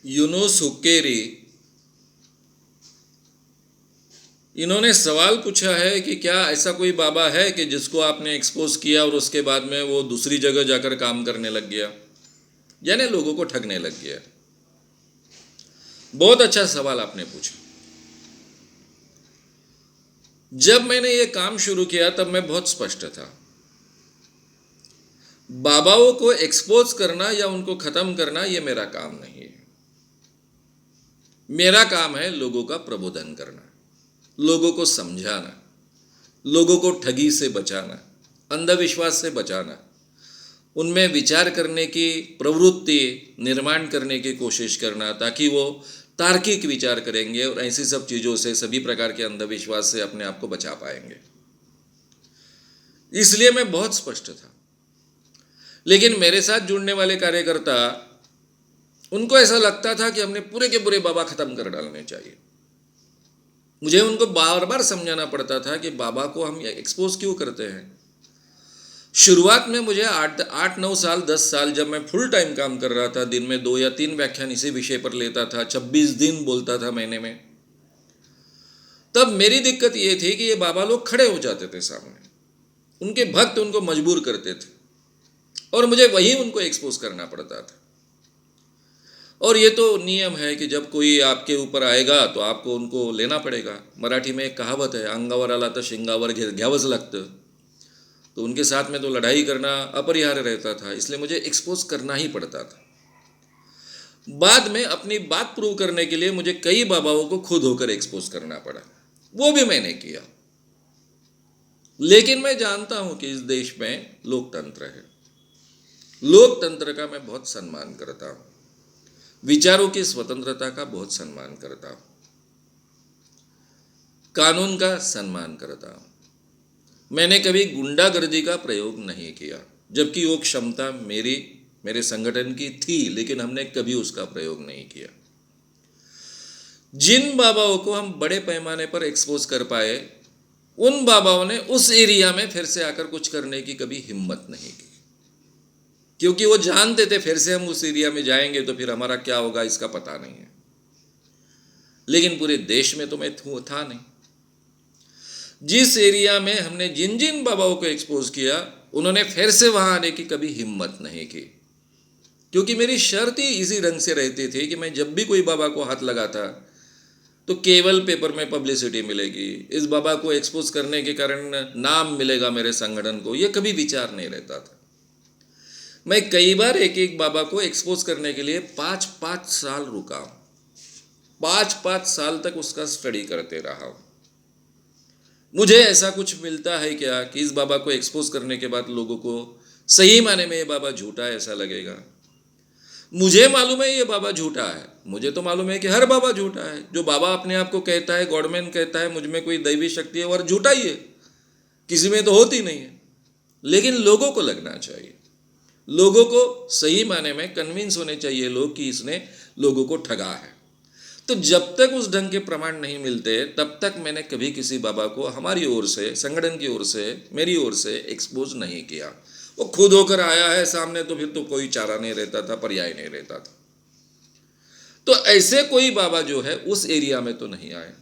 यूनुस हुक्केरी, इन्होंने सवाल पूछा है कि क्या ऐसा कोई बाबा है कि जिसको आपने एक्सपोज किया और उसके बाद में वो दूसरी जगह जाकर काम करने लग गया, यानी लोगों को ठगने लग गया। बहुत अच्छा सवाल आपने पूछा। जब मैंने ये काम शुरू किया तब मैं बहुत स्पष्ट था। बाबाओं को एक्सपोज करना या उनको खत्म करना ये मेरा काम नहीं है। मेरा काम है लोगों का प्रबोधन करना, लोगों को समझाना, लोगों को ठगी से बचाना, अंधविश्वास से बचाना, उनमें विचार करने की प्रवृत्ति निर्माण करने की कोशिश करना, ताकि वो तार्किक विचार करेंगे और ऐसी सब चीज़ों से, सभी प्रकार के अंधविश्वास से अपने आप को बचा पाएंगे। इसलिए मैं बहुत स्पष्ट था। लेकिन मेरे साथ जुड़ने वाले कार्यकर्ता, उनको ऐसा लगता था कि हमने पूरे के पूरे बाबा खत्म कर डालने चाहिए। मुझे उनको बार बार समझाना पड़ता था कि बाबा को हम एक्सपोज क्यों करते हैं। शुरुआत में मुझे 8-9 साल 10 साल जब मैं फुल टाइम काम कर रहा था, दिन में 2 या 3 व्याख्यान इसी विषय पर लेता था, 26 दिन बोलता था महीने में, तब मेरी दिक्कत ये थी कि ये बाबा लोग खड़े हो जाते थे सामने, उनके भक्त उनको मजबूर करते थे और मुझे वही उनको एक्सपोज करना पड़ता था। और ये तो नियम है कि जब कोई आपके ऊपर आएगा तो आपको उनको लेना पड़ेगा। मराठी में एक कहावत है, अंगावर आला तर शिंगावर घ्यावंच लागतं। तो उनके साथ में तो लड़ाई करना अपरिहार्य रहता था, इसलिए मुझे एक्सपोज करना ही पड़ता था। बाद में अपनी बात प्रूव करने के लिए मुझे कई बाबाओं को खुद होकर एक्सपोज करना पड़ा, वो भी मैंने किया। लेकिन मैं जानता हूं कि इस देश में लोकतंत्र है, लोकतंत्र का मैं बहुत सम्मान करता हूं, विचारों की स्वतंत्रता का बहुत सम्मान करता हूं, कानून का सम्मान करता हूं। मैंने कभी गुंडागर्दी का प्रयोग नहीं किया, जबकि वो क्षमता मेरे संगठन की थी, लेकिन हमने कभी उसका प्रयोग नहीं किया। जिन बाबाओं को हम बड़े पैमाने पर एक्सपोज कर पाए, उन बाबाओं ने उस एरिया में फिर से आकर कुछ करने की कभी हिम्मत नहीं की, क्योंकि वो जानते थे फिर से हम उस एरिया में जाएंगे तो फिर हमारा क्या होगा इसका पता नहीं है। लेकिन पूरे देश में तो मैं था नहीं। जिस एरिया में हमने जिन जिन बाबाओं को एक्सपोज किया, उन्होंने फिर से वहां आने की कभी हिम्मत नहीं की, क्योंकि मेरी शर्त ही इसी रंग से रहती थी कि मैं जब भी कोई बाबा को हाथ लगाता तो केवल पेपर में पब्लिसिटी मिलेगी, इस बाबा को एक्सपोज करने के कारण नाम मिलेगा मेरे संगठन को, यह कभी विचार नहीं रहता था। मैं कई बार एक एक बाबा को एक्सपोज करने के लिए 5-5 साल रुका, 5-5 साल तक उसका स्टडी करते रहा हूं। मुझे ऐसा कुछ मिलता है क्या कि इस बाबा को एक्सपोज करने के बाद लोगों को सही माने में ये बाबा झूठा है ऐसा लगेगा? मुझे मालूम है ये बाबा झूठा है, मुझे तो मालूम है कि हर बाबा झूठा है। जो बाबा अपने आप को कहता है, गॉडमैन कहता है मुझ में कोई दैवी शक्ति है, और झूठा ही है, किसी में तो होती नहीं है। लेकिन लोगों को लगना चाहिए, लोगों को सही माने में कन्विंस होने चाहिए लोग कि इसने लोगों को ठगा है। तो जब तक उस ढंग के प्रमाण नहीं मिलते, तब तक मैंने कभी किसी बाबा को हमारी ओर से, संगठन की ओर से, मेरी ओर से एक्सपोज नहीं किया। वो खुद होकर आया है सामने तो फिर तो कोई चारा नहीं रहता था, पर्याय नहीं रहता था। तो ऐसे कोई बाबा जो है उस एरिया में तो नहीं आए,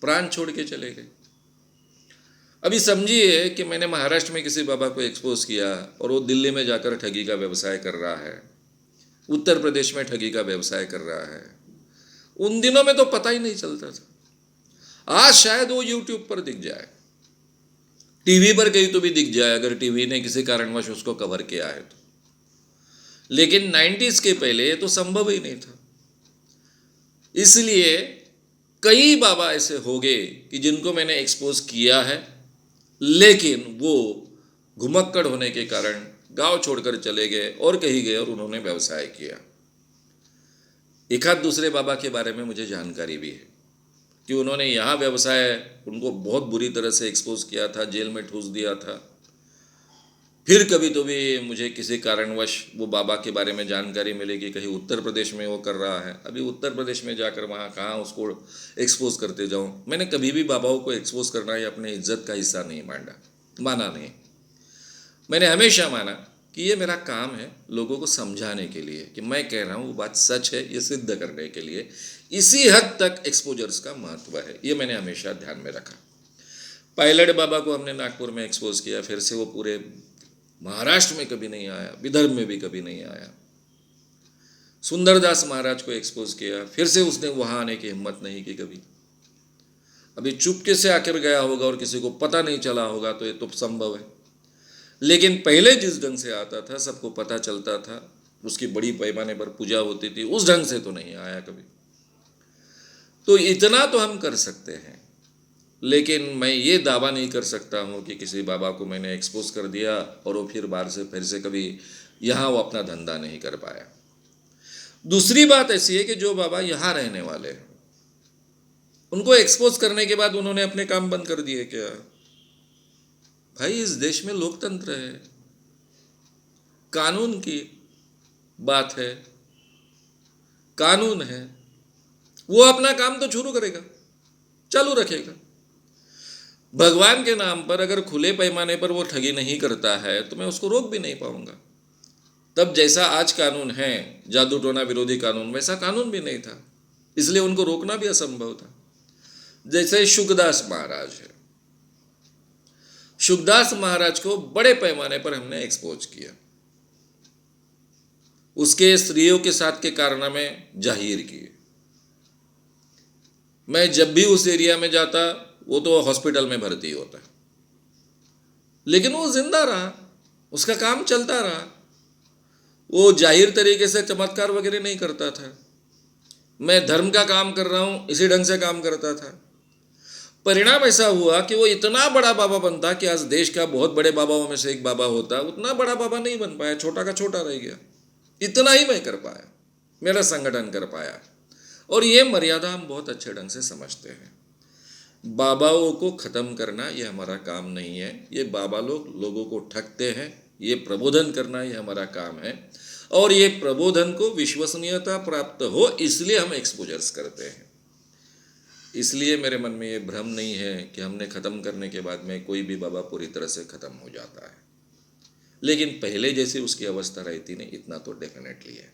प्राण छोड़ के चले गए। अभी समझिए कि मैंने महाराष्ट्र में किसी बाबा को एक्सपोज किया और वो दिल्ली में जाकर ठगी का व्यवसाय कर रहा है, उत्तर प्रदेश में ठगी का व्यवसाय कर रहा है। उन दिनों में तो पता ही नहीं चलता था। आज शायद वो यूट्यूब पर दिख जाए, टीवी पर कहीं तो भी दिख जाए, अगर टीवी ने किसी कारणवश उसको कवर किया है तो। लेकिन 90s के पहले ये तो संभव ही नहीं था। इसलिए कई बाबा ऐसे हो गए कि जिनको मैंने एक्सपोज किया है, लेकिन वो घुमक्कड़ होने के कारण गांव छोड़कर चले गए और कहीं गए और उन्होंने व्यवसाय किया। एक आध दूसरे बाबा के बारे में मुझे जानकारी भी है कि उन्होंने यहाँ व्यवसाय, उनको बहुत बुरी तरह से एक्सपोज किया था, जेल में ठूस दिया था। फिर कभी तो भी मुझे किसी कारणवश वो बाबा के बारे में जानकारी मिली कि कहीं उत्तर प्रदेश में वो कर रहा है। अभी उत्तर प्रदेश में जाकर वहाँ कहाँ उसको एक्सपोज करते जाऊँ। मैंने कभी भी बाबाओं को एक्सपोज करना या अपने इज्जत का हिस्सा नहीं माना नहीं। मैंने हमेशा माना कि ये मेरा काम है लोगों को समझाने के लिए कि मैं कह रहा हूँ वो बात सच है, ये सिद्ध करने के लिए इसी हद तक एक्सपोजर्स का महत्व है, ये मैंने हमेशा ध्यान में रखा। पायलट बाबा को हमने नागपुर में एक्सपोज किया, फिर से वो पूरे महाराष्ट्र में कभी नहीं आया, विदर्भ में भी कभी नहीं आया। सुंदरदास महाराज को एक्सपोज किया, फिर से उसने वहाँ आने की हिम्मत नहीं की कभी। अभी चुपके से आकर गया होगा और किसी को पता नहीं चला होगा तो ये तो संभव है, लेकिन पहले जिस ढंग से आता था, सबको पता चलता था, उसकी बड़ी पैमाने पर पूजा होती थी, उस ढंग से तो नहीं आया कभी। तो इतना तो हम कर सकते हैं, लेकिन मैं ये दावा नहीं कर सकता हूँ कि किसी बाबा को मैंने एक्सपोज कर दिया और वो फिर से कभी यहाँ वो अपना धंधा नहीं कर पाया। दूसरी बात ऐसी है कि जो बाबा यहाँ रहने वाले हैं, उनको एक्सपोज करने के बाद उन्होंने अपने काम बंद कर दिए क्या? भाई, इस देश में लोकतंत्र है, कानून की बात है, कानून है, वो अपना काम तो शुरू करेगा, चालू रखेगा। भगवान के नाम पर अगर खुले पैमाने पर वो ठगी नहीं करता है तो मैं उसको रोक भी नहीं पाऊंगा। तब जैसा आज कानून है, जादू टोना विरोधी कानून, वैसा कानून भी नहीं था, इसलिए उनको रोकना भी असंभव था। जैसे शुकदास महाराज है, शुकदास महाराज को बड़े पैमाने पर हमने एक्सपोज किया, उसके स्त्रियों के साथ के कारनामे जाहिर किए। मैं जब भी उस एरिया में जाता, वो तो हॉस्पिटल में भर्ती होता, लेकिन वो जिंदा रहा, उसका काम चलता रहा। वो जाहिर तरीके से चमत्कार वगैरह नहीं करता था। मैं धर्म का काम कर रहा हूँ, इसी ढंग से काम करता था। परिणाम ऐसा हुआ कि वो इतना बड़ा बाबा बनता कि आज देश का बहुत बड़े बाबाओं में से एक बाबा होता, उतना बड़ा बाबा नहीं बन पाया, छोटा का छोटा रह गया। इतना ही मैं कर पाया, मेरा संगठन कर पाया। और ये मर्यादा हम बहुत अच्छे ढंग से समझते हैं। बाबाओं को ख़त्म करना ये हमारा काम नहीं है, ये बाबा लोगों को ठगते हैं, ये प्रबोधन करना ये हमारा काम है। और ये प्रबोधन को विश्वसनीयता प्राप्त हो, इसलिए हम एक्सपोजर्स करते हैं। इसलिए मेरे मन में ये भ्रम नहीं है कि हमने ख़त्म करने के बाद में कोई भी बाबा पूरी तरह से ख़त्म हो जाता है, लेकिन पहले जैसी उसकी अवस्था रहती नहीं, इतना तो डेफिनेटली है।